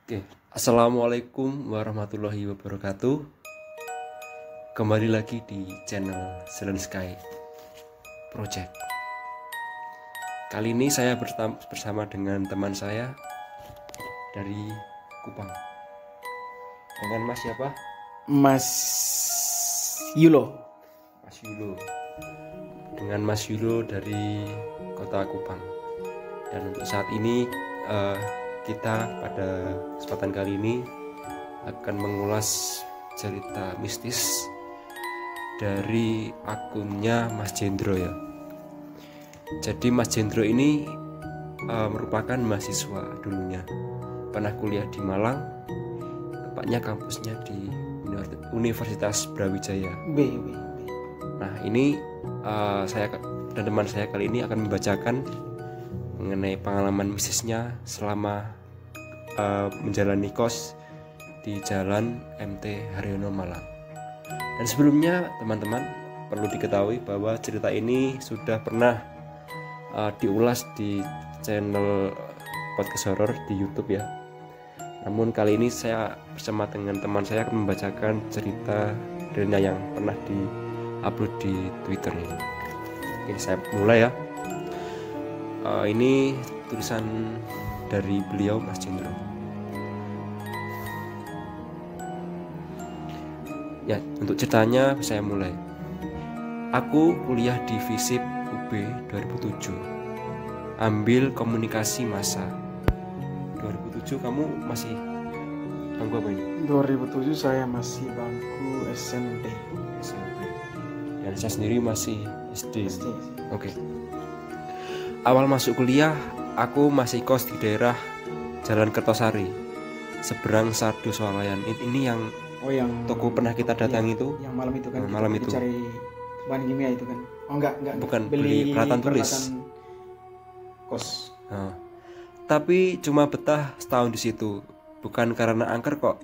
Oke, Assalamualaikum warahmatullahi wabarakatuh. Kembali lagi di channel Silent Sky Project. Kali ini saya bersama dengan teman saya dari Kupang. Dengan Mas siapa? Mas Yulo. Mas Yulo. Dengan Mas Yulo dari Kota Kupang. Dan untuk saat ini kita pada kesempatan kali ini akan mengulas cerita mistis dari akunnya Mas Jendro ya. Jadi Mas Jendro ini merupakan mahasiswa dulunya, pernah kuliah di Malang, tepatnya kampusnya di Universitas Brawijaya. B. Nah ini saya dan teman saya kali ini akan membacakan mengenai pengalaman mistisnya selama menjalani kos di Jalan MT Haryono Malang. Dan sebelumnya teman-teman perlu diketahui bahwa cerita ini sudah pernah diulas di channel podcast horror di YouTube ya. Namun kali ini saya bersama dengan teman saya akan membacakan cerita realnya yang pernah di-upload di Twitter ini. Oke, saya mulai ya. Ini tulisan dari beliau Mas Jendro. Ya, untuk ceritanya saya mulai. Aku kuliah di FISIP UB 2007. Ambil komunikasi massa. 2007 kamu masih bangku apa ini? 2007 saya masih bangku SMP. Dan saya sendiri masih SD. SD. Oke. Awal masuk kuliah, aku masih kos di daerah Jalan Kertosari, seberang Sardo Swalayan. Ini yang toko pernah kita datangi itu. Yang malam itu kan. Malam itu. Cari bahan kimia itu kan. Oh enggak. Bukan, beli peralatan tulis. Kos. Nah, tapi cuma betah setahun di situ, bukan karena angker kok.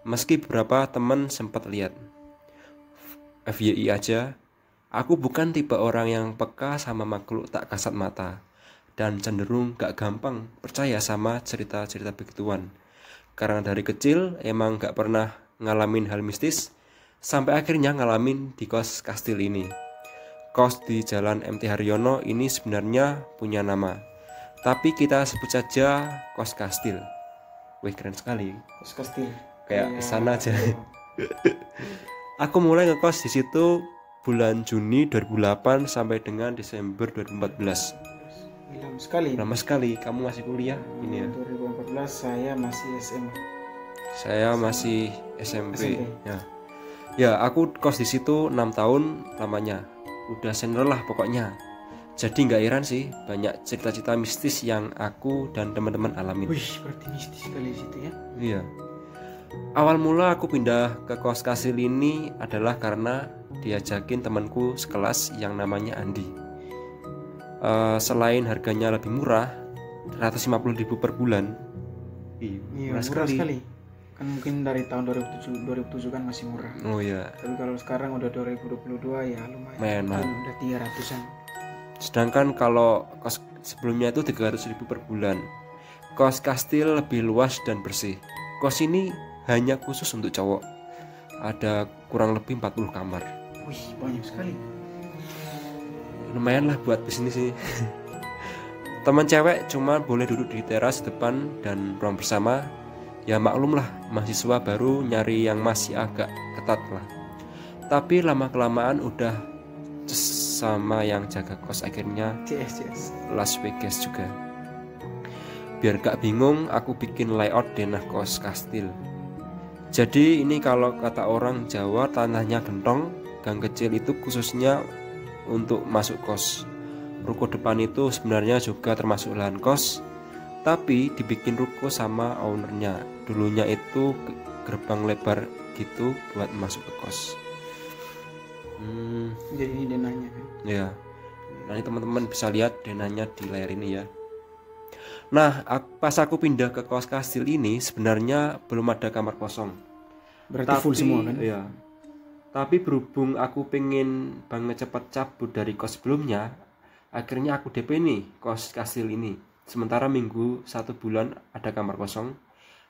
Meski beberapa teman sempat lihat. FYI aja. Aku bukan tipe orang yang peka sama makhluk tak kasat mata dan cenderung gak gampang percaya sama cerita-cerita begituan. Karena dari kecil emang gak pernah ngalamin hal mistis, sampai akhirnya ngalamin di kos kastil ini. Kos di Jalan MT Haryono ini sebenarnya punya nama, tapi kita sebut saja kos kastil. Wih, keren sekali. Kos kastil. Kayak sana aja. Aku mulai ngekos di situ bulan Juni 2008 sampai dengan Desember 2014. Lama sekali. Kamu masih kuliah ini ya? 2014 saya masih SMA. Saya masih SMP. Ya, aku kos di situ 6 tahun lamanya. Udah senior lah pokoknya. Jadi nggak heran sih banyak cerita-cerita mistis yang aku dan teman-teman alamin. Wih, berarti mistis sekali di situ ya? Iya. Awal mula aku pindah ke kos kastil ini adalah karena diajakin temanku sekelas yang namanya Andi. Selain harganya lebih murah, 150.000 per bulan. Iya, murah sekali. Kan mungkin dari tahun 2007 kan masih murah. Oh iya. Tapi kalau sekarang udah 2022 ya lumayan. Udah 300-an. Sedangkan kalau kos sebelumnya itu 300.000 per bulan. Kos kastil lebih luas dan bersih. Kos ini hanya khusus untuk cowok. Ada kurang lebih 40 kamar. Wih, banyak sekali. Lumayan lah buat bisnis ini. Teman cewek cuma boleh duduk di teras depan dan ruang bersama. Ya maklum lah, mahasiswa baru nyari yang masih agak ketat lah. Tapi lama-kelamaan udah sama yang jaga kos, akhirnya Las Vegas juga. Biar gak bingung, aku bikin layout denah kos kastil. Jadi ini kalau kata orang Jawa tanahnya gentong, gang kecil itu khususnya untuk masuk kos. Ruko depan itu sebenarnya juga termasuk lahan kos, tapi dibikin ruko sama ownernya. Dulunya itu gerbang lebar gitu buat masuk ke kos. Jadi ini denahnya kan? Ya, nanti teman-teman bisa lihat denahnya di layar ini ya. Nah, pas aku pindah ke kos kastil ini sebenarnya belum ada kamar kosong. Berarti full semua kan? Iya. Tapi berhubung aku pengen banget cepat cabut dari kos sebelumnya, akhirnya aku DP nih kos kastil ini. Sementara minggu 1 bulan ada kamar kosong,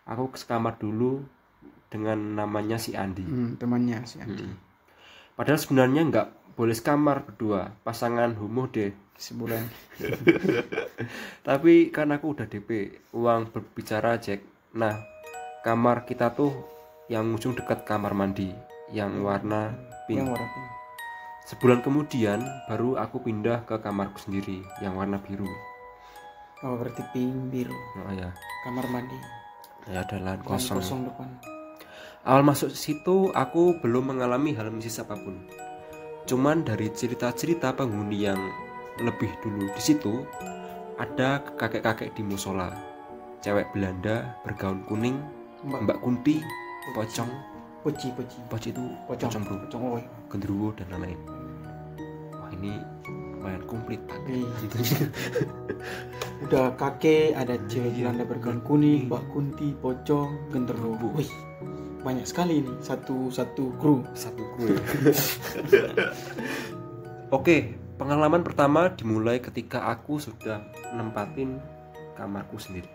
Aku ke kamar dulu dengan namanya si Andi. Temannya si Andi. Padahal sebenarnya nggak boleh sekamar berdua, pasangan homo deh. Sebulan. Tapi kan aku udah DP uang berbicara Jack. Nah, kamar kita tuh yang ujung dekat kamar mandi yang warna pink. Yang warna pink. Sebulan kemudian baru aku pindah ke kamarku sendiri yang warna biru. Oh, berarti pink biru. Oh ya, Kamar mandi. ya ada lahan Lahan kosong. kosong depan. Awal masuk situ aku belum mengalami hal mistis apapun. Cuman dari cerita-cerita penghuni yang lebih dulu di situ, ada kakek-kakek di musola, cewek Belanda bergaun kuning, Mbak Kunti, pocong, Poci itu pocong bro, pocong oh. genderuwo dan lain-lain. Wah ini lumayan komplit pak. Udah kakek, ada cewek Belanda bergaun kuning, Mbak Kunti, pocong, genderuwo. Wih, banyak sekali ini satu kru. Oke, pengalaman pertama dimulai ketika aku sudah nempatin kamarku sendiri.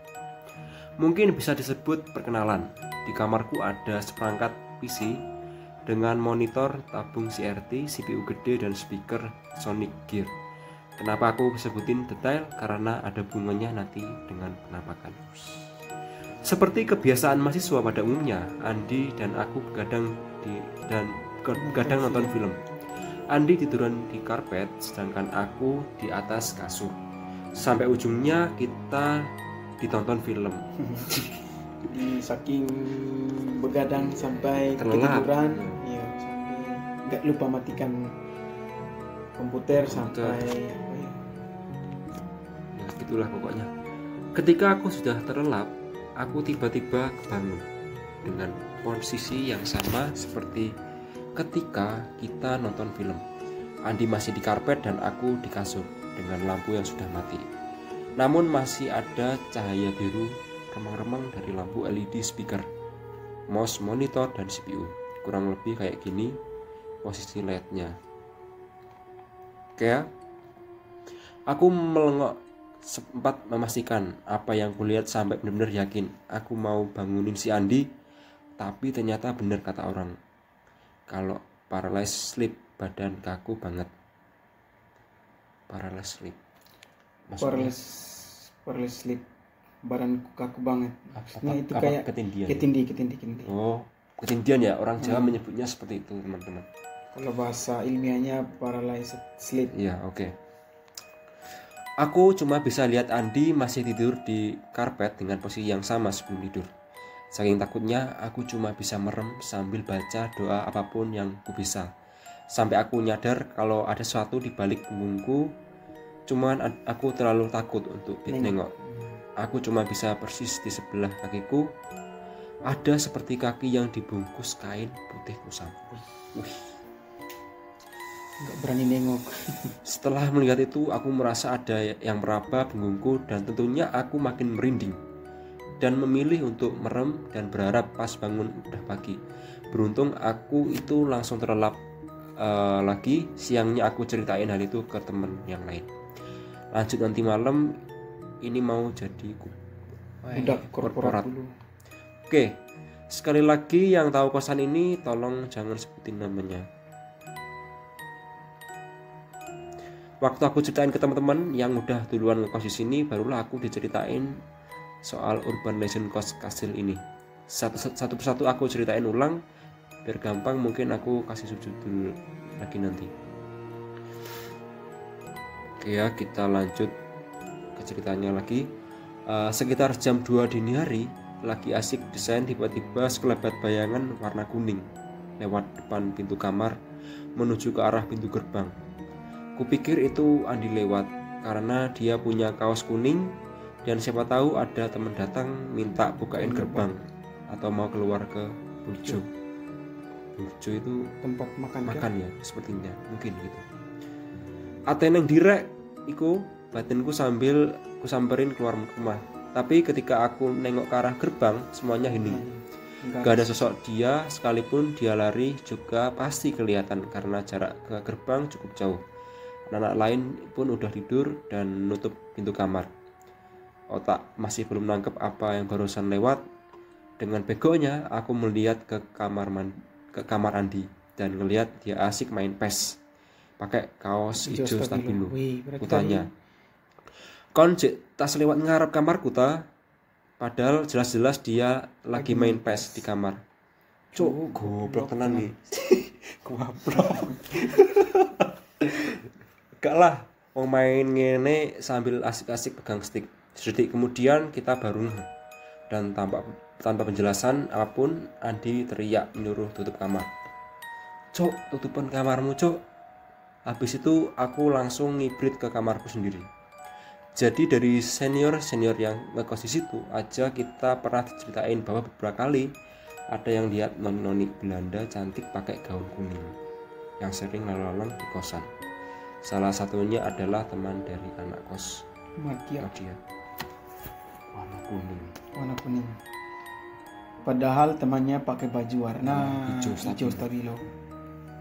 Mungkin bisa disebut perkenalan. Di kamarku ada seperangkat PC dengan monitor tabung CRT, CPU gede dan speaker Sonic Gear. Kenapa aku sebutin detail? Karena ada hubungannya nanti dengan penampakan. Seperti kebiasaan mahasiswa pada umumnya, Andi dan aku begadang nonton film. Andi tiduran di karpet, sedangkan aku di atas kasur. Sampai ujungnya kita ditonton film. Jadi saking begadang sampai ketiduran, ya sampai nggak lupa matikan komputer. Sampai ya gitulah pokoknya. Ketika aku sudah terlelap, aku tiba-tiba kebangun dengan posisi yang sama seperti ketika kita nonton film. Andi masih di karpet dan aku di kasur dengan lampu yang sudah mati. Namun masih ada cahaya biru remang-remang dari lampu LED speaker, mouse, monitor, dan CPU. Kurang lebih kayak gini posisi LED-nya. Oke ya. Aku melengok sempat memastikan apa yang kulihat sampai benar-benar yakin aku mau bangunin si Andi, tapi ternyata benar kata orang kalau paralyzed sleep, badan kaku banget. Paralyzed sleep maksudnya paralyzed sleep, badan kaku banget. Maksudnya itu kayak ketindian. Ketindi. Oh, ketindian ya, orang Jawa menyebutnya seperti itu teman-teman. Kalau bahasa ilmiahnya paralyzed sleep. Iya, oke. Aku cuma bisa lihat Andi masih tidur di karpet dengan posisi yang sama sebelum tidur. Saking takutnya, aku cuma bisa merem sambil baca doa apapun yang ku bisa. Sampai aku nyadar kalau ada sesuatu di balik punggungku, cuman aku terlalu takut untuk nengok. Aku cuma bisa persis di sebelah kakiku ada seperti kaki yang dibungkus kain putih kusam. Nggak berani nengok. Setelah melihat itu, aku merasa ada yang meraba punggungku dan tentunya aku makin merinding dan memilih untuk merem dan berharap pas bangun udah pagi. Beruntung aku itu langsung terlelap lagi. Siangnya aku ceritain hal itu ke temen yang lain. Lanjut nanti malam ini mau jadi budak korporat dulu. Oke, sekali lagi yang tahu kosan ini tolong jangan sebutin namanya. Waktu aku ceritain ke teman-teman yang udah duluan ngekos di sini, barulah aku diceritain soal urban legend kos kastil ini. Satu persatu aku ceritain ulang biar gampang, mungkin aku kasih subjudul lagi nanti. Oke ya, kita lanjut ke ceritanya lagi. Sekitar jam 2 dini hari, lagi asik desain, tiba-tiba sekelebat bayangan warna kuning lewat depan pintu kamar menuju ke arah pintu gerbang. Kupikir itu Andi lewat karena dia punya kaos kuning dan siapa tahu ada teman datang minta bukain gerbang atau mau keluar ke burjo. Burjo itu tempat makan ya sepertinya, mungkin gitu. Ateneng direk iku batinku sambil kusamperin keluar rumah. Tapi ketika aku nengok ke arah gerbang, semuanya hening. Gak ada sosok dia, sekalipun dia lari juga pasti kelihatan karena jarak ke gerbang cukup jauh. Anak lain pun udah tidur dan nutup pintu kamar. Otak masih belum nangkep apa yang barusan lewat. Dengan begonya aku melihat ke kamar Andi dan ngelihat dia asik main PES pakai kaos hijau stabilo. Kutanya, kon jek tas lewat ngarep kamarku ta? Padahal jelas-jelas dia lagi main PES di kamar. Cuk, goblok tenan nih. Goblok. Gak lah, mau main ngene sambil asik-asik pegang stick. Sedetik kemudian kita baru dan tanpa penjelasan apapun Andi teriak menyuruh tutup kamar. Cuk, tutupan kamarmu cuk. Habis itu aku langsung ngibrit ke kamarku sendiri. Jadi dari senior yang ngekos di situ aja kita pernah diceritain bahwa beberapa kali ada yang lihat noni Belanda cantik pakai gaun kuning yang sering lalu-lalang di kosan. Salah satunya adalah teman dari anak kos Madia. Warna kuning. Padahal temannya pakai baju warna hijau stabilo.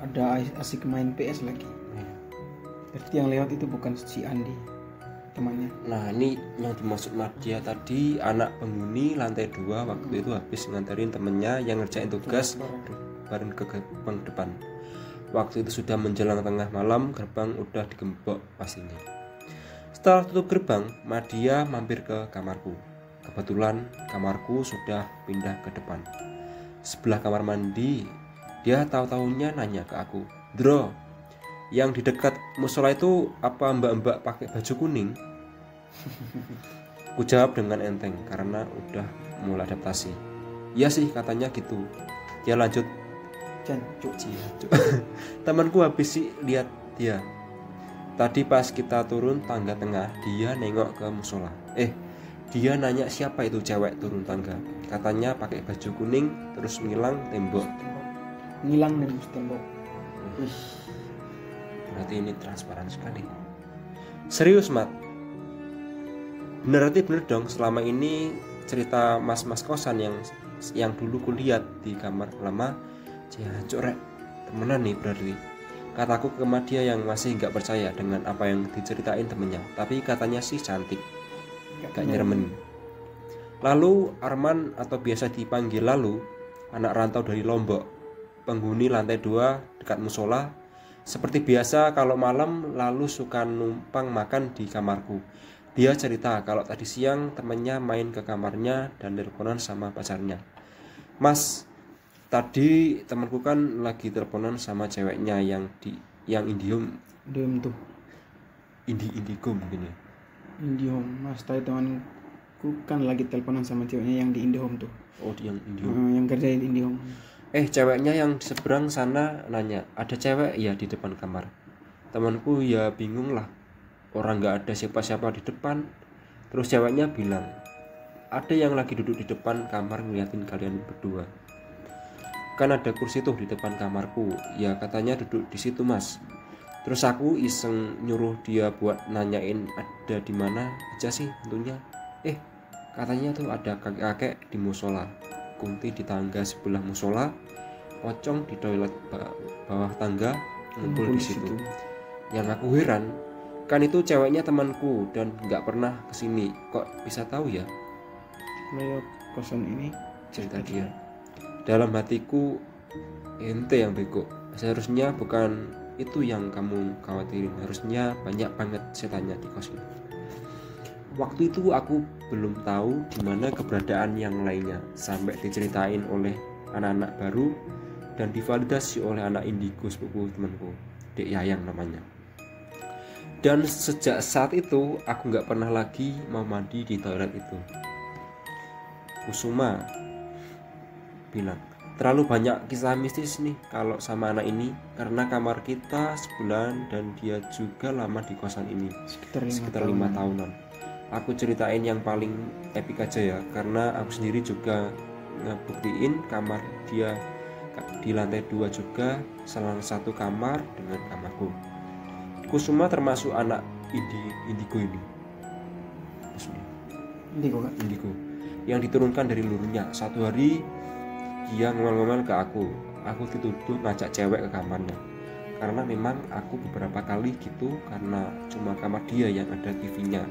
Ada asik main PS lagi. Berarti yang lewat itu bukan si Andi, temannya. Nah, ini yang dimaksud Madia tadi anak penghuni lantai 2 waktu itu habis nganterin temennya yang ngerjain tugas bareng ke gerbang depan. Waktu itu sudah menjelang tengah malam, gerbang udah digembok pastinya. Setelah tutup gerbang, Madia mampir ke kamarku. Kebetulan kamarku sudah pindah ke depan, sebelah kamar mandi. Dia tahu-tahunya nanya ke aku, "Dro, yang di dekat musola itu apa mbak-mbak pakai baju kuning?" Ku jawab dengan enteng karena udah mulai adaptasi. "Iya sih katanya gitu." Dia lanjut, "Temanku habis sih lihat dia. Tadi pas kita turun tangga tengah, dia nengok ke musola. Dia nanya siapa itu cewek turun tangga. Katanya pakai baju kuning terus ngilang nembus tembok. Berarti ini transparan sekali. Serius, Mat? Berarti bener dong selama ini cerita mas-mas kosan yang dulu kulihat di kamar lama jancuk rek. Temenan nih berarti. Kataku ke Madia yang masih gak percaya dengan apa yang diceritain temennya. Tapi katanya sih cantik, gak nyeremen. Lalu Arman atau biasa dipanggil Lalu, anak rantau dari Lombok, penghuni lantai 2 dekat musola. Seperti biasa kalau malam Lalu suka numpang makan di kamarku. Dia cerita kalau tadi siang temennya main ke kamarnya dan teleponan sama pacarnya. "Mas, tadi temanku kan lagi teleponan sama ceweknya yang Indium tuh. Indigo mungkin ya. Indihome, Mas, tadi temanku kan lagi teleponan sama ceweknya yang di Indihome tuh." Oh, yang Indihome. Yang kerjain Indihome. Ceweknya yang di seberang sana nanya, "Ada cewek ya di depan kamar?" Temanku ya bingung lah. Orang gak ada siapa-siapa di depan. Terus ceweknya bilang, "Ada yang lagi duduk di depan kamar ngeliatin kalian berdua. Kan ada kursi tuh di depan kamarku. Ya katanya duduk di situ, Mas." Terus aku iseng nyuruh dia buat nanyain ada di mana aja sih tentunya. Katanya tuh ada kakek-kakek di musola, Kunti di tangga sebelah musola, Pocong di toilet bawah tangga, ngumpul di situ. Yang aku heran, kan itu ceweknya temanku dan nggak pernah kesini. Kok bisa tahu ya? Lewat kosan ini, cerita dia. Dalam hatiku, ente yang bego. Seharusnya bukan itu yang kamu khawatirin. Harusnya banyak banget setannya di kos ini. Waktu itu aku belum tahu di mana keberadaan yang lainnya sampai diceritain oleh anak-anak baru dan divalidasi oleh anak indigo sepupu temanku, Dek Yayang namanya. Dan sejak saat itu aku nggak pernah lagi mau mandi di toilet itu. Kusuma bilang, "Terlalu banyak kisah mistis nih kalau sama anak ini, karena kamar kita sebulan dan dia juga lama di kosan ini, sekitar 5 tahunan. Aku ceritain yang paling epik aja ya, karena aku sendiri juga ngebuktiin kamar dia di lantai 2 juga salah satu kamar dengan kamarku." Kusuma termasuk anak indigo ini. Indigo yang diturunkan dari lurunya. Satu hari dia ngomel-ngomel ke aku dituduh ngajak cewek ke kamarnya. Karena memang aku beberapa kali gitu, karena cuma kamar dia yang ada TV-nya.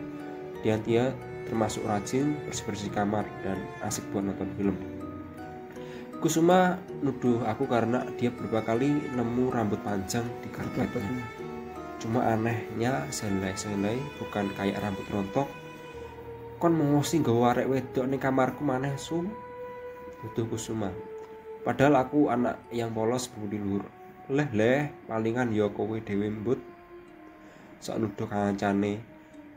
Dan dia termasuk rajin bersih-bersih kamar dan asik buat nonton film. Kusuma nuduh aku karena dia beberapa kali nemu rambut panjang di karpetnya. Cuma anehnya selai-selai bukan kayak rambut rontok. Kon mau sih nggawa arek wedok ning kamarku maneh su? Nuduh Kusuma. Padahal aku anak yang polos budi luhur. Leh palingan ya kowe dhewe mbut. Sok nuduh kancane.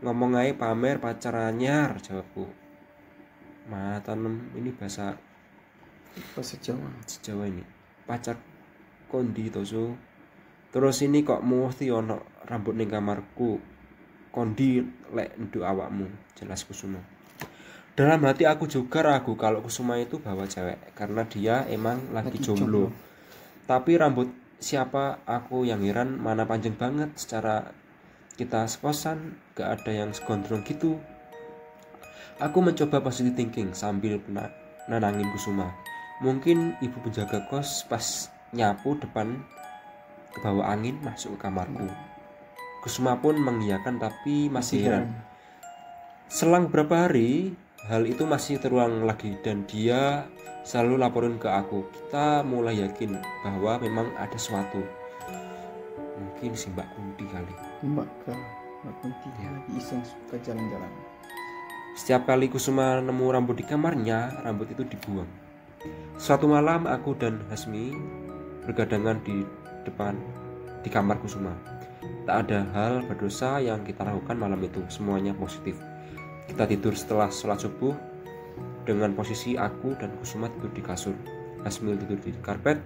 Ngomong ae pamer pacar anyar, jawabku. Matanem ini bahasa Jawa ini. Pacar kondi to su. Terus ini kok mesti ono rambut ning kamarku. Kondi lek nduk awakmu, jelas Kusuma. Dalam hati aku juga ragu kalau Kusuma itu bawa cewek karena dia emang lagi jomblo. Tapi rambut siapa aku yang heran mana panjang banget, secara kita sekosan gak ada yang segondrong gitu. Aku mencoba positive thinking sambil nenangin Kusuma. Mungkin ibu penjaga kos pas nyapu depan kebawa angin masuk ke kamarku. Kusuma pun mengiyakan tapi masih heran. Selang beberapa hari hal itu masih terulang lagi dan dia selalu laporin ke aku. Kita mulai yakin bahwa memang ada sesuatu. Mungkin si Mbak Kunti kali. Mbak Kunti lagi iseng suka jalan-jalan. Setiap kali Kusuma nemu rambut di kamarnya, rambut itu dibuang. Suatu malam aku dan Hasmi bergadangan di depan di kamar Kusuma. Tak ada hal berdosa yang kita lakukan malam itu, semuanya positif. Kita tidur setelah sholat subuh dengan posisi aku dan Kusuma tidur di kasur, Hasmi tidur di karpet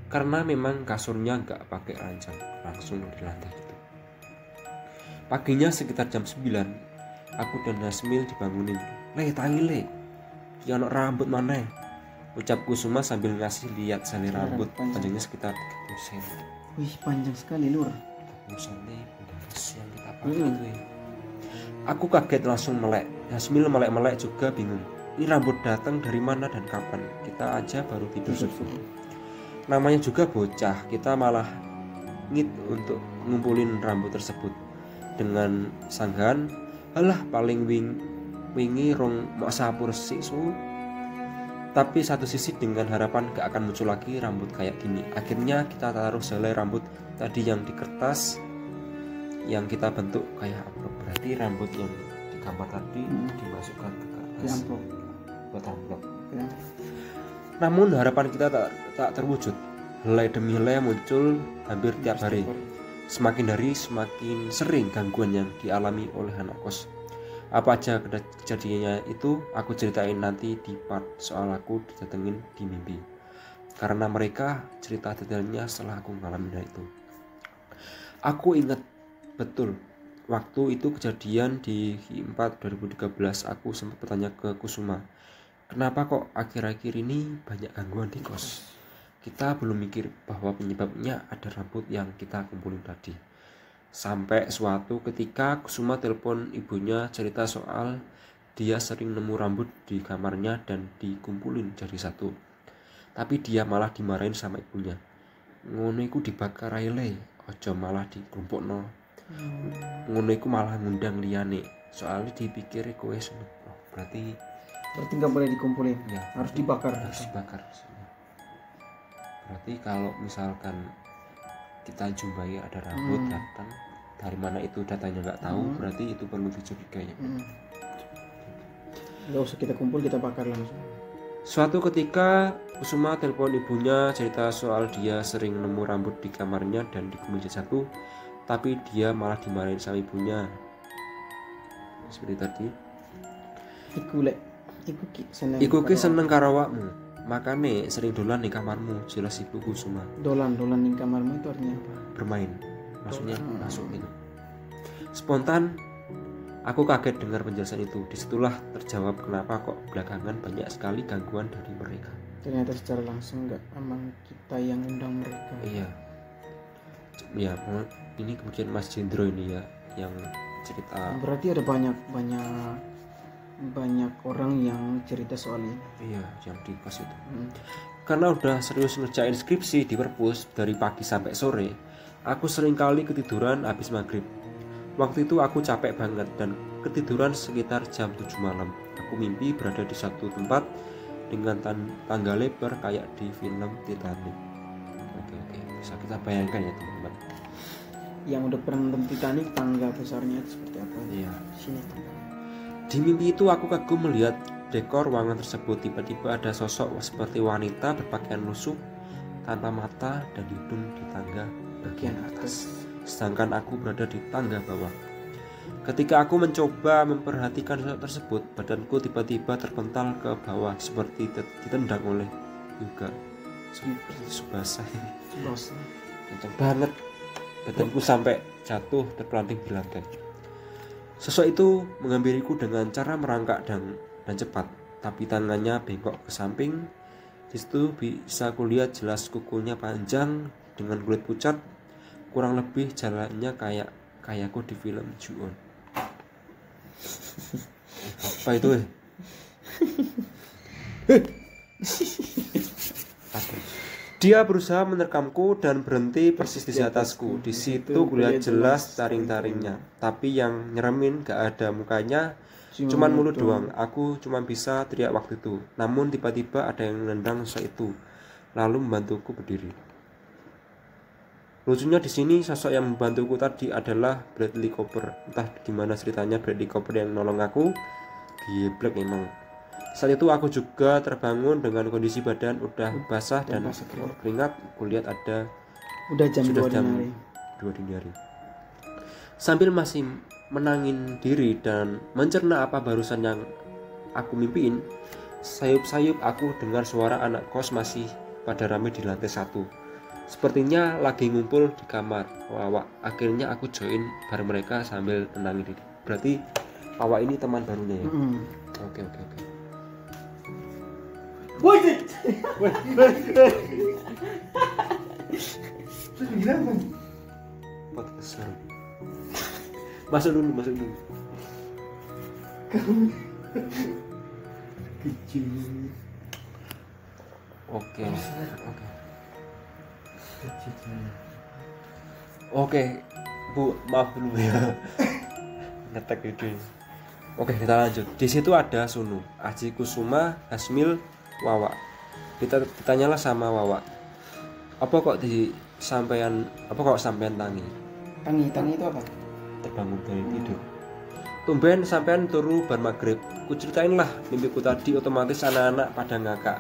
karena memang kasurnya nggak pakai ranjang, langsung di lantai gitu. Paginya sekitar jam 9, aku dan Hasmi dibangunin. Le, ki ono rambut mana? Ucap Kusuma sambil ngasih lihat selai rambut panjangnya sekitar 30 cm. Wih, panjang sekali lur. Urusannya yang kita pakai itu ya. Aku kaget langsung melek. Hasmil melek-melek juga bingung. Ini rambut datang dari mana dan kapan? Kita aja baru tidur subuh. Namanya juga bocah, kita malah ngit untuk ngumpulin rambut tersebut dengan sanggahan, alah paling wingi rong mau sapu resik su. Tapi satu sisi dengan harapan gak akan muncul lagi rambut kayak gini. Akhirnya kita taruh selai rambut tadi yang di kertas yang kita bentuk kayak amplop. Berarti rambut yang di kamar tadi dimasukkan ke kertas buat amplop. Namun harapan kita tak terwujud. Helai demi helai muncul hampir tiap hari. Semakin hari semakin sering gangguan yang dialami oleh anak kos. Apa aja kejadiannya itu aku ceritain nanti di part soal aku didatengin di mimpi. Karena mereka cerita detailnya setelah aku ngalamin itu. Aku ingat betul waktu itu kejadian di Q4 2013 aku sempat bertanya ke Kusuma. Kenapa kok akhir-akhir ini banyak gangguan di kos? Kita belum mikir bahwa penyebabnya ada rambut yang kita kumpulin tadi. Sampai suatu ketika Kusuma telepon ibunya cerita soal dia sering nemu rambut di kamarnya dan dikumpulin jadi satu. Tapi dia malah dimarahin sama ibunya. Ngono iku dibakar ae le, aja malah dikumpulno. Ngono iku malah ngundang liyane. Soalnya dipikir kowe seneng. Oh, berarti nggak boleh dikumpulin. Ya, harus dibakar. Berarti kalau misalkan kita jumpai ada rambut datang dari mana itu datanya nggak tahu, berarti itu perlu dicurigai. Nggak usah kita kumpul, kita bakar langsung. Suatu ketika Kusuma telepon ibunya cerita soal dia sering nemu rambut di kamarnya dan dikumpulin satu, tapi dia malah dimarahin sama ibunya. Seperti tadi. Iku ki seneng karo awakmu. Makane sering dolan di kamarmu, jelas ibu Kusuma. Dolan di kamarmu itu artinya apa? Bermain. Maksudnya masuk gitu. Spontan aku kaget dengar penjelasan itu. Disitulah terjawab kenapa kok belakangan banyak sekali gangguan dari mereka. Ternyata secara langsung nggak emang kita yang undang mereka. Iya. Ya, ini kemudian Mas Jendro ini ya yang cerita. Berarti ada banyak orang yang cerita soal ini. Iya, yang di kos itu. Karena udah serius ngerjain skripsi di perpus dari pagi sampai sore, aku sering kali ketiduran habis maghrib. Waktu itu aku capek banget dan ketiduran sekitar jam 7 malam. Aku mimpi berada di satu tempat dengan tangga lebar kayak di film Titanic. Oke, bisa kita bayangkan ya teman-teman. Yang udah pernah nonton Titanic, tangga besarnya itu seperti apa? Iya. Sini tangga. Di mimpi itu aku kagum melihat dekor ruangan tersebut. Tiba-tiba ada sosok seperti wanita berpakaian lusuh tanpa mata dan hidung di tangga bagian atas, sedangkan aku berada di tangga bawah. Ketika aku mencoba memperhatikan sosok tersebut, badanku tiba-tiba terpental ke bawah seperti ditendang oleh Hyuga. Seperti Tsubasa. Kencang banget. Badanku sampai jatuh terpelanting di lantai. Sosok itu menghampiriku dengan cara merangkak dan cepat, tapi tangannya bengkok ke samping. Di situ bisa kulihat jelas kukunya panjang dengan kulit pucat, kurang lebih jalannya kayak aku di film Ju-on. Apa itu? Dia berusaha menerkamku dan berhenti persis di atasku. Di situ kulihat jelas taring-taringnya, tapi yang nyeremin gak ada mukanya, cuman mulut doang. Aku cuma bisa teriak waktu itu. Namun tiba-tiba ada yang menendang sosok itu, lalu membantuku berdiri. Lucunya di sini sosok yang membantuku tadi adalah Bradley Cooper. Entah gimana ceritanya Bradley Cooper yang nolong aku. Geblek emang. Saat itu aku juga terbangun dengan kondisi badan udah basah dan keringat. Kulihat ada sudah jam 2 dini hari. Sambil masih menangin diri dan mencerna apa barusan yang aku mimpiin, sayup-sayup aku dengar suara anak kos masih pada rame di lantai 1. Sepertinya lagi ngumpul di kamar Wawa. Akhirnya aku join bareng mereka sambil tenangin diri. Berarti Wawa ini teman barunya ya? Oke. Podcast seru. Masuk dulu. Kecil. Oke. Oke, Bu, maaf dulu ya. Ngetek itu. Oke, kita lanjut. Di situ ada Sunu, Aji Kusuma, Hasmil, Wawa. Ditanyalah sama Wawa, apa kok sampean tangi? Tangi itu apa? Terbangun dari tidur. Tumben sampean turu bar maghrib. Ku ceritain lah mimpiku tadi, otomatis anak-anak pada ngakak.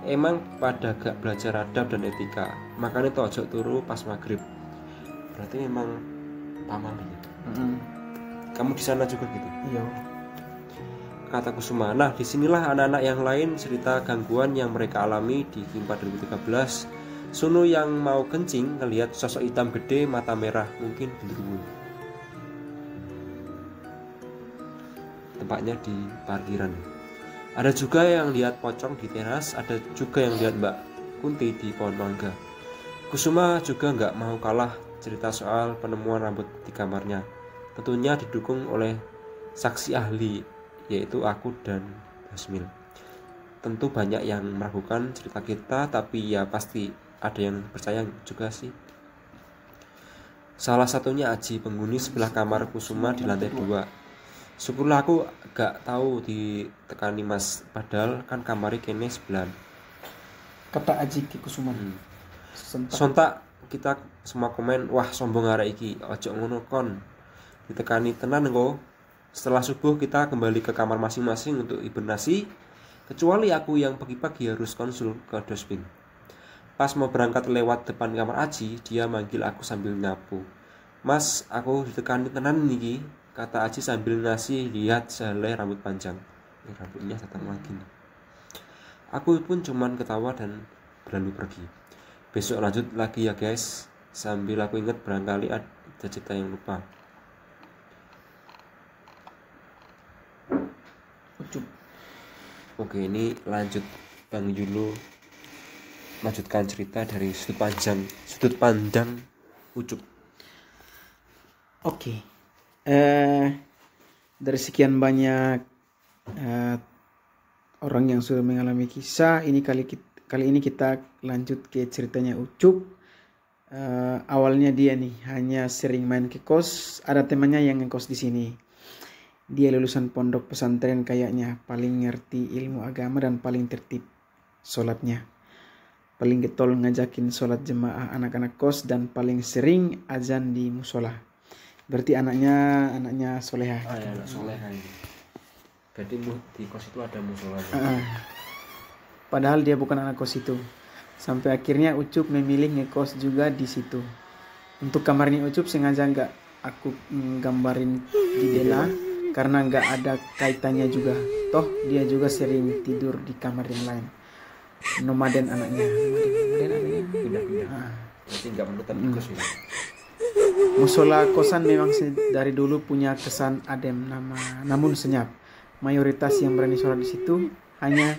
Emang pada gak belajar adab dan etika, makanya tojok turu pas maghrib. Berarti memang paman ya. Kamu di sana juga gitu? Iya. Kata Kusuma. Nah, disinilah anak-anak yang lain cerita gangguan yang mereka alami di Kimpa 2013. Sunu yang mau kencing ngelihat sosok hitam gede, mata merah, mungkin genderuwo. Tempatnya di parkiran. Ada juga yang lihat pocong di teras, ada juga yang lihat Mbak Kunti di pohon mangga. Kusuma juga nggak mau kalah cerita soal penemuan rambut di kamarnya. Tentunya didukung oleh saksi ahli, yaitu aku dan Hasmil. Tentu banyak yang meragukan cerita kita, tapi ya pasti ada yang percaya juga sih. Salah satunya Aji, penghuni sebelah kamar Kusuma di lantai 2. Syukurlah aku gak tahu ditekani Mas, padahal kan kamari kene sebelah. Kata Aji Kusuma. Sontak kita semua komen, wah sombong arek iki, ojo ngono kon. Ditekani tenan engko. Setelah subuh kita kembali ke kamar masing-masing untuk hibernasi, kecuali aku yang pagi-pagi harus konsul ke dospin. Pas mau berangkat lewat depan kamar Aji, dia manggil aku sambil nyapu. Mas, aku ditekani tenan niki, kata Aji sambil ngasih lihat sehelai rambut panjang. Rambutnya datang lagi nih. Aku pun cuman ketawa dan berlalu pergi. Besok lanjut lagi ya guys, sambil aku ingat barangkali ada cerita yang lupa. Oke, ini lanjut Bang Yulo lanjutkan cerita dari sudut pandang Ucup. Oke. Dari sekian banyak orang yang sudah mengalami kisah ini, kali ini kita lanjut ke ceritanya Ucup. Awalnya dia nih hanya sering main ke kos, ada temannya yang ngekos di sini. Dia lulusan pondok pesantren kayaknya, paling ngerti ilmu agama dan paling tertib sholatnya. Paling getol ngajakin sholat jemaah anak-anak kos dan paling sering azan di musola. Berarti anaknya soleha. Ya, anak soleha ini. Berarti di kos itu ada musolanya. Padahal dia bukan anak kos itu. Sampai akhirnya Ucup memilih ngekos juga di situ. Untuk kamarnya Ucup sengaja nggak aku gambarin di Dela karena nggak ada kaitannya juga. Toh dia juga sering tidur di kamar yang lain. Nomaden anaknya. Pindah-pindah. Berarti nggak menetap di kos ini. Musola kosan memang dari dulu punya kesan adem namun senyap. Mayoritas yang berani sholat di situ hanya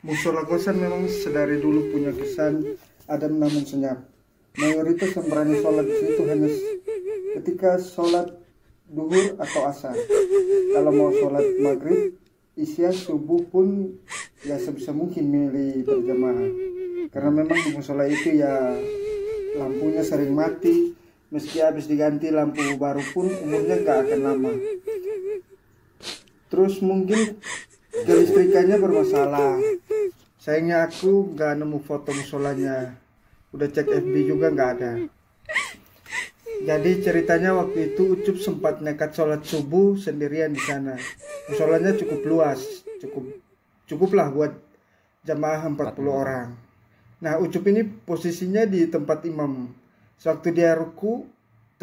musola kosan memang sedari dulu punya kesan adem namun senyap. Mayoritas yang berani sholat di situ hanya ketika sholat duhur atau asar. Kalau mau sholat maghrib, isya, subuh pun ya sebisa mungkin milih berjamaah. Karena memang di musola itu ya lampunya sering mati. Meski habis diganti lampu baru pun umurnya gak akan lama. Terus mungkin kelistrikannya bermasalah. Sayangnya aku gak nemu foto musolanya. Udah cek FB juga gak ada. Jadi ceritanya waktu itu Ucup sempat nekat sholat subuh sendirian di sana. Musolanya cukup luas, cukuplah buat jamaah 40 orang. Nah, Ucup ini posisinya di tempat imam. Sewaktu dia ruku,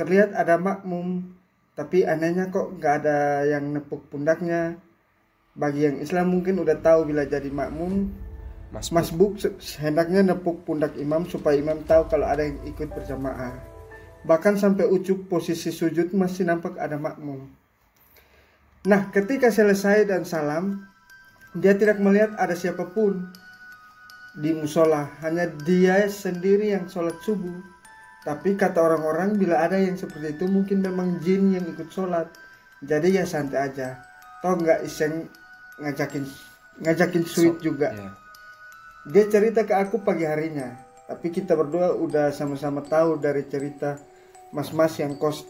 terlihat ada makmum, tapi anehnya kok nggak ada yang nepuk pundaknya. Bagi yang Islam mungkin udah tahu bila jadi makmum, masbuk hendaknya nepuk pundak imam supaya imam tahu kalau ada yang ikut berjamaah. Bahkan sampai Ucup posisi sujud masih nampak ada makmum. Nah, ketika selesai dan salam, dia tidak melihat ada siapapun di musola, hanya dia sendiri yang sholat subuh. Tapi kata orang-orang bila ada yang seperti itu mungkin memang jin yang ikut sholat. Jadi ya santai aja. Toh nggak iseng ngajakin sweet juga. Yeah. Dia cerita ke aku pagi harinya. Tapi kita berdua udah sama-sama tahu dari cerita mas-mas yang kos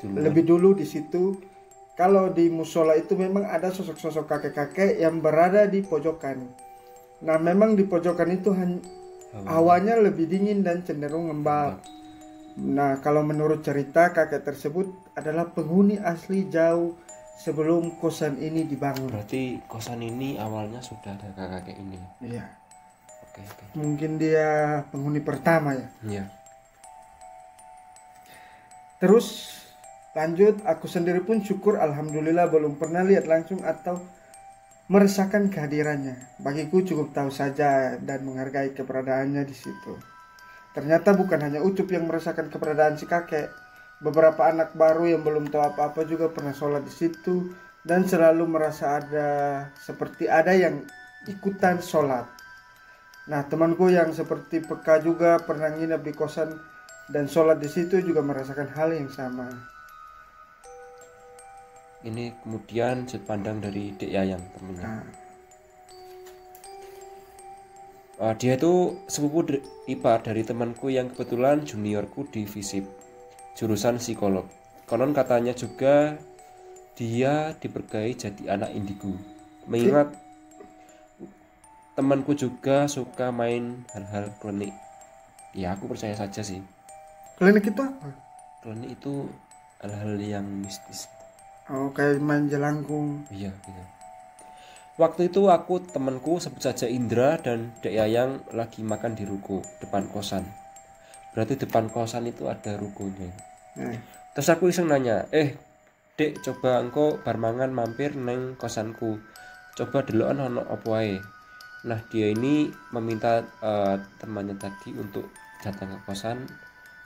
lebih dulu di situ. Kalau di musola itu memang ada sosok-sosok kakek-kakek yang berada di pojokan. Nah memang di pojokan itu hawanya lebih dingin dan cenderung lembab. Nah kalau menurut cerita kakek tersebut adalah penghuni asli jauh sebelum kosan ini dibangun. Berarti kosan ini awalnya sudah ada kakek ini. Iya. Oke. Mungkin dia penghuni pertama ya. Iya. Terus lanjut, aku sendiri pun syukur alhamdulillah belum pernah lihat langsung atau merasakan kehadirannya. Bagiku cukup tahu saja dan menghargai keberadaannya di situ. Ternyata bukan hanya Ucup yang merasakan keberadaan si kakek. Beberapa anak baru yang belum tahu apa-apa juga pernah sholat di situ dan selalu merasa seperti ada yang ikutan sholat. Nah, temanku yang seperti peka juga pernah nginap di kosan dan sholat di situ juga merasakan hal yang sama. Ini kemudian sudut pandang dari Dek Yayang temennya. Dia itu sepupu ipar dari temanku yang kebetulan juniorku di FISIP, jurusan psikolog. Konon katanya juga dia diberkahi jadi anak indigo. Mengingat temanku juga suka main hal-hal klinik. Ya aku percaya saja sih. Klinik itu apa? Klinik itu hal-hal yang mistis. Oh, kayak main jelangkung. Iya gitu. Waktu itu aku, temanku sebut saja Indra dan Dek Yayang lagi makan di ruko depan kosan. Berarti depan kosan itu ada rukonya. Terus aku iseng nanya, Dek, coba engko bar mangan mampir neng kosanku. Coba deloken ono opo wae. Nah, dia ini meminta temannya tadi untuk datang ke kosan,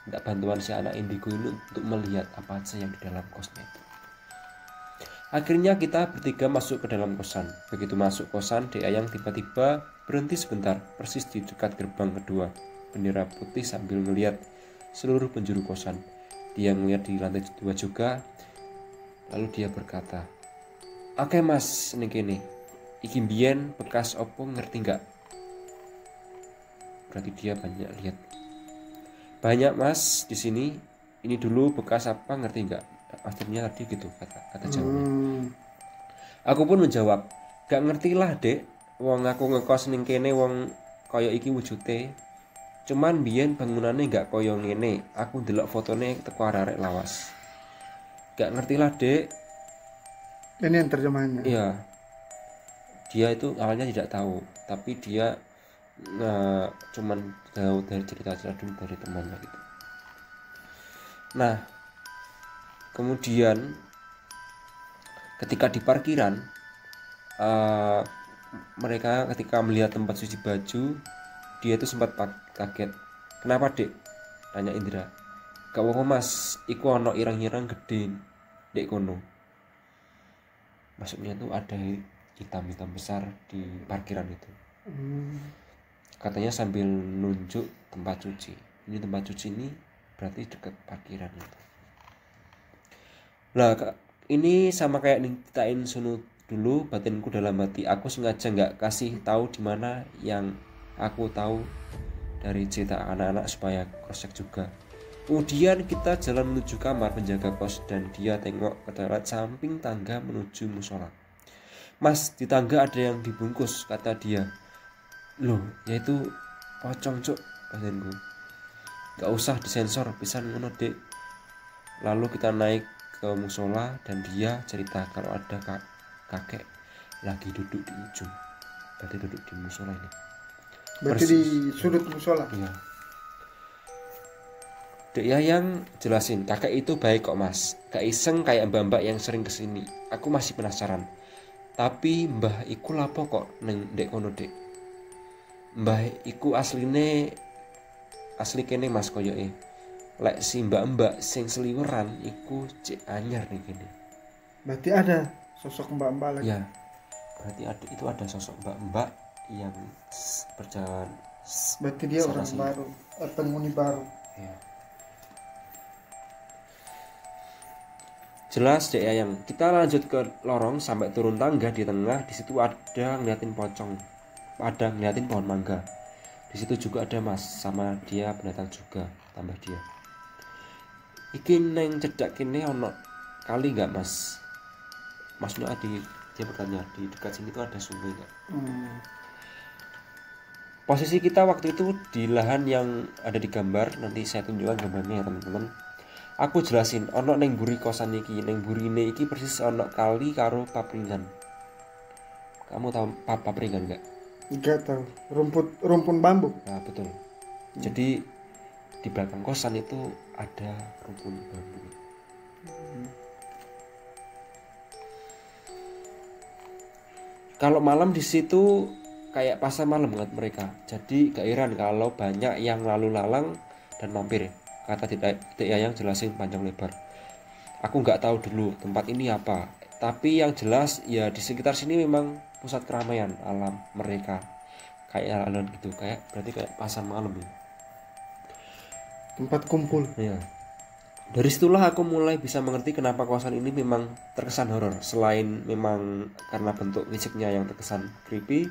minta bantuan si anak indigo ini untuk melihat apa aja yang di dalam kosnya itu. Akhirnya kita bertiga masuk ke dalam kosan. Begitu masuk kosan, Dek Yayang tiba-tiba berhenti sebentar, persis di dekat gerbang kedua. Bendera putih sambil melihat seluruh penjuru kosan. Dia melihat di lantai 2 juga. Lalu dia berkata, "Oke mas, ini kene. Iki mbiyen bekas opo ngerti nggak?" Berarti dia banyak lihat. "Banyak mas di sini. Ini dulu bekas apa ngerti nggak?" Akhirnya tadi gitu kata jawabnya. Aku pun menjawab, "Gak ngerti lah dek. Wong aku ngekos ning kene wong kaya iki wujute. Cuman biyen bangunane gak kaya ngene. Aku ndelok fotone teko arek lawas." Gak ngerti lah dek. Ini yang terjemahannya. Iya. Dia itu awalnya tidak tahu, tapi dia cuman tahu dari cerita-cerita dulu dari temannya gitu. Nah, kemudian ketika di parkiran, mereka ketika melihat tempat cuci baju, dia itu sempat kaget. "Kenapa dek?" tanya Indra. "Gak apa-apa mas, iku ono irang-irang gede dek kono." Maksudnya tuh ada hitam-hitam besar di parkiran itu. Katanya sambil nunjuk tempat cuci. Ini tempat cuci ini berarti dekat parkiran itu. Nah, ini sama kayak ceritain Sunu dulu, batinku dalam hati. Aku sengaja nggak kasih tahu di mana yang aku tahu dari cerita anak-anak supaya cross check juga. Kemudian kita jalan menuju kamar penjaga kos dan dia tengok ke daerah samping tangga menuju musola. "Mas, di tangga ada yang dibungkus," kata dia. "Loh, yaitu pocong cuk," katanya. "Gak usah disensor, pisan ngono dek." Lalu kita naik ke musola dan dia cerita kalau ada kakek lagi duduk di ujung. Berarti duduk di musola ini. Berarti di sudut musola. Iya. Dek Yayang jelasin, "Kakek itu baik kok mas, gak iseng kayak mbak-mbak yang sering kesini." Aku masih penasaran. "Tapi mbah iku lapo kok neng dek kono dek?" "Mbah iku asli kene mas koyoke. Lek si mbak-mbak sing seliweran iku cek anyar nih kene." Berarti ada sosok mbak-mbak lagi. Ya, berarti ada sosok mbak-mbak yang berjalan. Berarti dia orang baru, penghuni baru. Ya. Jelas dek Yayang. Kita lanjut ke lorong sampai turun tangga di tengah. Di situ ada ngeliatin pocong. Ada ngeliatin pohon mangga. Di situ juga ada mas sama dia pendatang juga, tambah dia. "Iki neng cedak kene ono kali nggak mas?" Maksudnya dia bertanya, di dekat sini tuh ada sungai nggak? Posisi kita waktu itu di lahan yang ada di gambar. Nanti saya tunjukkan gambarnya ya teman-teman. Aku jelasin, ono neng buri kosan iki, neng burine iki persis ono kali karo papringan. Kamu tahu papringan nggak? Enggak tahu. Rumpun bambu. Nah betul. Jadi di belakang kosan itu ada rumpun bambu. Kalau malam di situ kayak pasar malam banget mereka. Jadi gak heran kalau banyak yang lalu lalang dan mampir. Kata Dek Yayang jelasin panjang lebar. Aku nggak tahu dulu tempat ini apa. Tapi yang jelas ya di sekitar sini memang pusat keramaian alam mereka. Kayak alun gitu, berarti kayak pasar malam ya. Tempat kumpul. Ya. Dari situlah aku mulai bisa mengerti kenapa kawasan ini memang terkesan horor. Selain memang karena bentuk fisiknya yang terkesan creepy,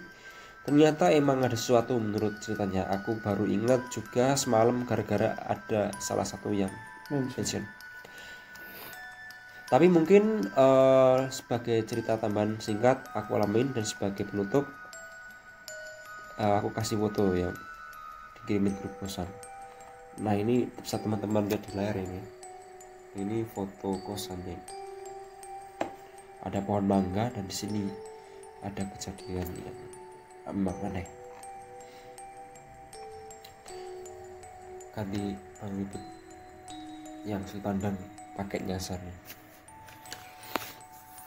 ternyata emang ada sesuatu menurut ceritanya. Aku baru ingat juga semalam gara-gara ada salah satu yang mention. Tapi mungkin sebagai cerita tambahan singkat aku alamin dan sebagai penutup aku kasih foto yang dikirimin grup kosan. Nah ini bisa teman-teman lihat di layar ini. Ini foto kosannya. Ada pohon mangga dan di sini ada kejadian yang memang aneh. Kali ribut yang Sultan pakai nyasar nih.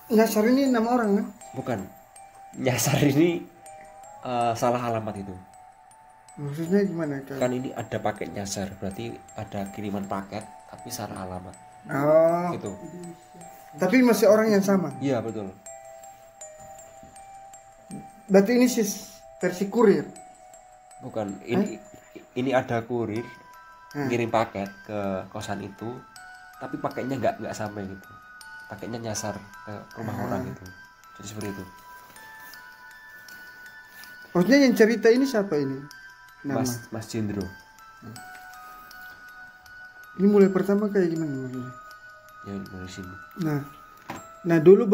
Nyasar ini nama orang kan? Bukan. Nyasar ini salah alamat itu. Maksudnya gimana Kan ini ada paket nyasar, berarti ada kiriman paket tapi salah alamat. Oh. Gitu. Tapi masih orang yang sama. Iya betul. Berarti ini versi kurir. Bukan. Ini ada kurir ngirim paket ke kosan itu, tapi pakainya nggak sampai gitu, pakainya nyasar ke rumah orang gitu. Jadi seperti itu. Maksudnya yang cerita ini siapa ini? Nama. Mas Jendro. Ini mulai pertama kayak gimana maksudnya? Ya dari sini. Nah dulu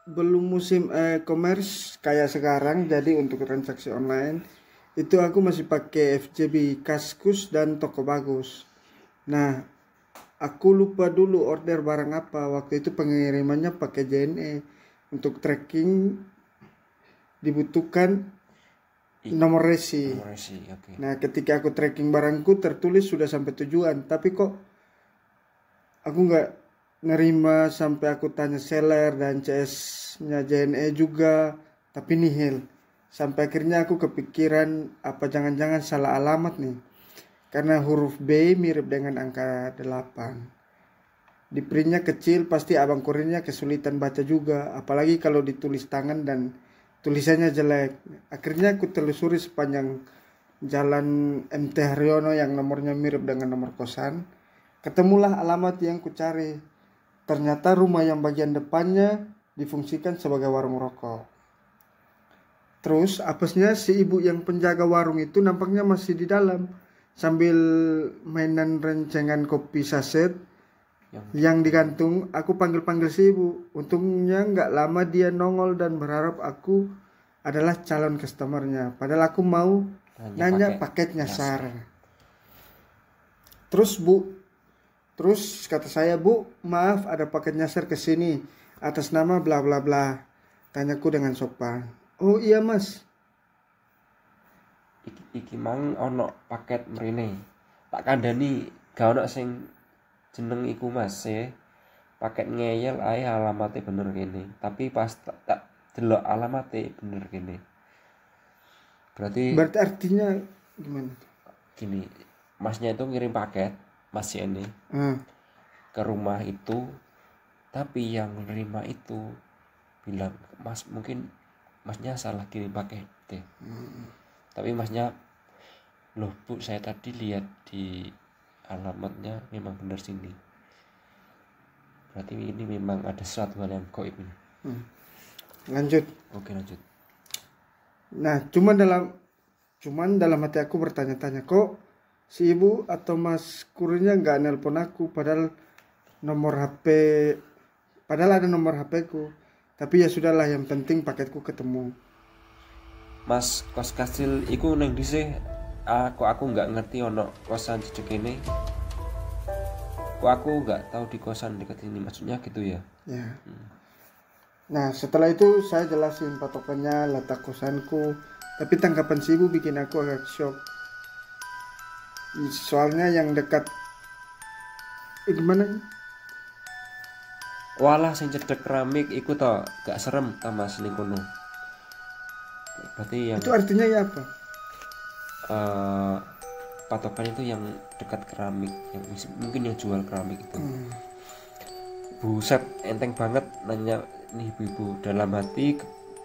belum musim e-commerce kayak sekarang, jadi untuk transaksi online itu aku masih pakai FJB, Kaskus dan Toko Bagus. Nah aku lupa dulu order barang apa, waktu itu pengirimannya pakai JNE. Untuk tracking dibutuhkan nomor resi. Okay. Nah ketika aku tracking barangku tertulis sudah sampai tujuan, tapi kok aku nggak nerima sampai aku tanya seller dan CS-nya JNE juga, tapi nihil. Sampai akhirnya aku kepikiran apa jangan-jangan salah alamat nih, karena huruf B mirip dengan angka 8. Di printnya kecil, pasti abang kurirnya kesulitan baca juga, apalagi kalau ditulis tangan dan tulisannya jelek. Akhirnya aku telusuri sepanjang jalan MT Haryono yang nomornya mirip dengan nomor kosan. Ketemulah alamat yang kucari. Ternyata rumah yang bagian depannya difungsikan sebagai warung rokok. Terus apesnya si ibu yang penjaga warung itu nampaknya masih di dalam sambil mainan rencengan kopi saset yang digantung. Aku panggil si ibu. Untungnya nggak lama dia nongol dan berharap aku adalah calon customernya. Padahal aku mau nanya paket nyasar. Terus kata saya, Bu, maaf ada paket nyasar ke sini atas nama bla bla bla. Tanyaku dengan sopan. Oh iya mas. Iki mang ono paket mrene. Tak kandhani gak ono sing jeneng iku Mas paket ngeyel ae alamatnya bener kene, tapi pas tak delok alamatnya bener kene. Berarti artinya gimana? Gini, masnya itu ngirim paket Mas ini ke rumah itu, tapi yang nerima itu bilang Mas, mungkin Masnya salah kirim paket deh. Tapi Masnya, loh Bu, saya tadi lihat di alamatnya memang benar sini. Berarti ini memang ada sesuatu hal yang gaib ini. Lanjut. Oke, lanjut. Nah, cuman dalam hati aku bertanya-tanya, kok si ibu atau mas kurirnya nggak nelpon aku, padahal ada nomor HP ku. Tapi ya sudahlah, yang penting paketku ketemu. Mas, kos kastil iku neng dhisik. Aku nggak ngerti ono kosan cecek ini. Aku nggak tahu di kosan dekat ini, maksudnya gitu ya. Ya. Nah setelah itu saya jelasin patokannya, letak kosanku. Tapi tanggapan si ibu bikin aku agak shock. Soalnya yang dekat gimana? Walah sing cedek keramik iku to gak serem ta Mas ning kono. Berarti yang itu artinya ya apa? Patokan itu yang dekat keramik, yang mungkin yang jual keramik itu. Buset, enteng banget nanya nih ibu-ibu. Dalam hati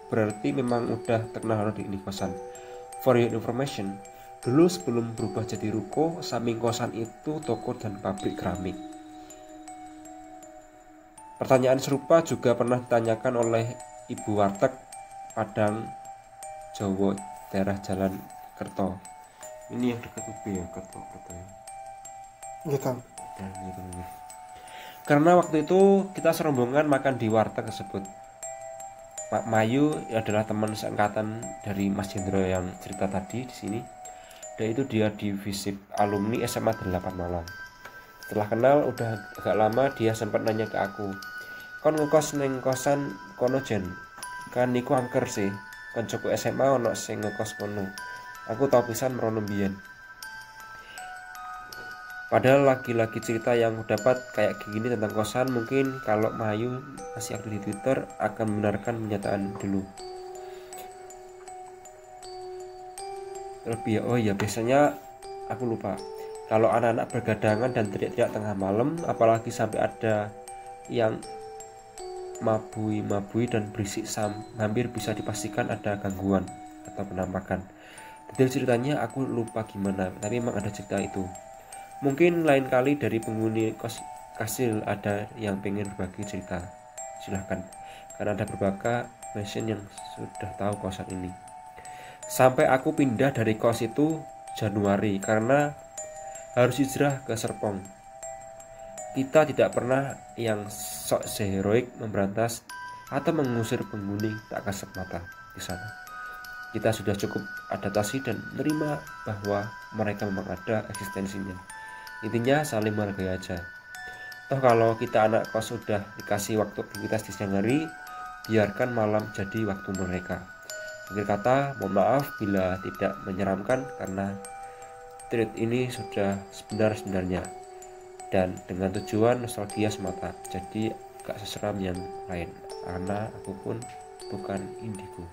berarti memang udah terkenal di ini kosan. For your information, dulu sebelum berubah jadi ruko, samping kosan itu toko dan pabrik keramik. Pertanyaan serupa juga pernah ditanyakan oleh ibu warteg Padang Jawa daerah Jalan Kerto. Ini yang dekat UB ya, Kerto ya. Gitu. Karena waktu itu kita serombongan makan di warteg tersebut. Pak Mayu adalah teman seangkatan dari Mas Jendro yang cerita tadi di sini. Dan itu dia divisi alumni SMA 8 Malang. Setelah kenal udah agak lama, dia sempat nanya ke aku, kon ngekos neng kosan kono jen? Kan niku angker sih. Kancaku SMA ono sing ngekos kono. Aku tau pisan merono mbiyen. Padahal lagi-lagi cerita yang dapat kayak gini tentang kosan, mungkin kalau Mayu masih aktif di Twitter akan membenarkan pernyataan dulu. Lebih oh ya, biasanya aku lupa. Kalau anak-anak bergadangan dan teriak-teriak tengah malam, apalagi sampai ada yang mabui dan berisik, hampir bisa dipastikan ada gangguan atau penampakan. Detail ceritanya aku lupa gimana, tapi memang ada cerita itu. Mungkin lain kali dari penghuni kos kasih ada yang pengen berbagi cerita, silahkan, karena ada beberapa mesin yang sudah tahu kosan ini. Sampai aku pindah dari kos itu Januari karena harus hijrah ke Serpong. Kita tidak pernah yang sok seheroik memberantas atau mengusir penghuni tak kasat mata di sana. Kita sudah cukup adaptasi dan menerima bahwa mereka memang ada eksistensinya. Intinya saling menghargai aja. Toh kalau kita anak kos sudah dikasih waktu aktivitas di siang hari, biarkan malam jadi waktu mereka. Akhir kata, mohon maaf bila tidak menyeramkan karena treat ini sudah sebenarnya dan dengan tujuan nostalgia semata, jadi gak seseram yang lain karena aku pun bukan indigo.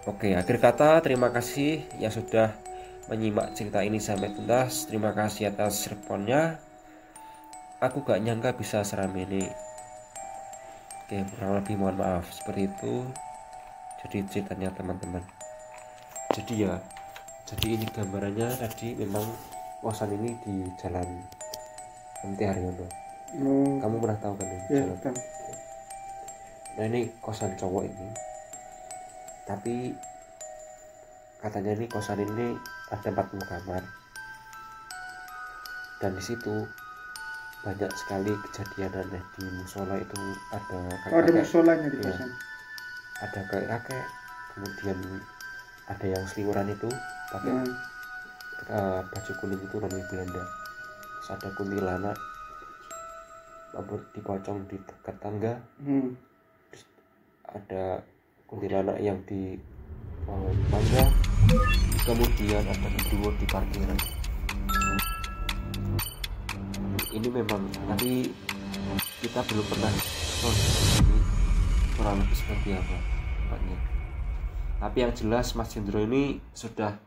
Oke, akhir kata terima kasih yang sudah menyimak cerita ini sampai tuntas. Terima kasih atas responnya. Aku gak nyangka bisa seram ini. Oke, kurang lebih mohon maaf seperti itu. Jadi ceritanya teman-teman. Jadi ini gambarannya tadi memang kosan ini di Jalan MT Haryono. Kamu pernah tahu kan ini? Ya, Jalan. Nah ini kosan cowok ini. Tapi katanya ini kosan ini ada 40 kamar. Dan di situ banyak sekali kejadian aneh. Di musola itu ada ada musolanya di ya, kosan. ada kakek, kemudian ada yang seliweran itu pakai baju kuning itu Romi Belanda. Terus ada kuntilanak dipocong di dekat tangga. Terus ada kuntilanak yang di tangga, kemudian ada genderuwo di parkiran. Ini memang tapi kita belum pernah ini kurang lebih seperti apa tempatnya. Tapi yang jelas Mas Hendro ini sudah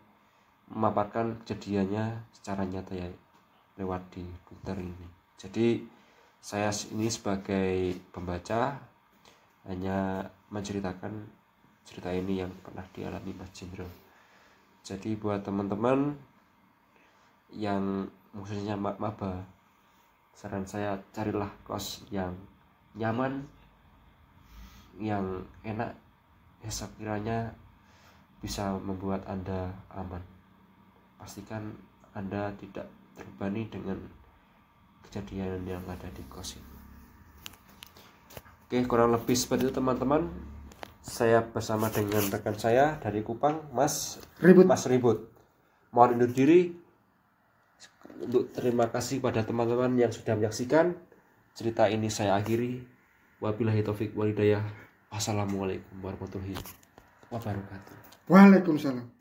memaparkan kejadiannya secara nyata ya lewat di Twitter ini. Jadi saya ini sebagai pembaca hanya menceritakan cerita ini yang pernah dialami Mas Hendro. Jadi buat teman-teman yang khususnya maba, saran saya carilah kos yang nyaman, yang enak, ya sekiranya bisa membuat Anda aman. Pastikan Anda tidak terbebani dengan kejadian yang ada di kos ini. Oke, kurang lebih seperti itu teman-teman. Saya bersama dengan rekan saya dari Kupang, Mas Ribut. Mohon undur diri. Untuk terima kasih pada teman-teman yang sudah menyaksikan cerita ini saya akhiri. Wabillahi taufik walhidayah. Wassalamualaikum warahmatullahi wabarakatuh. Waalaikumsalam.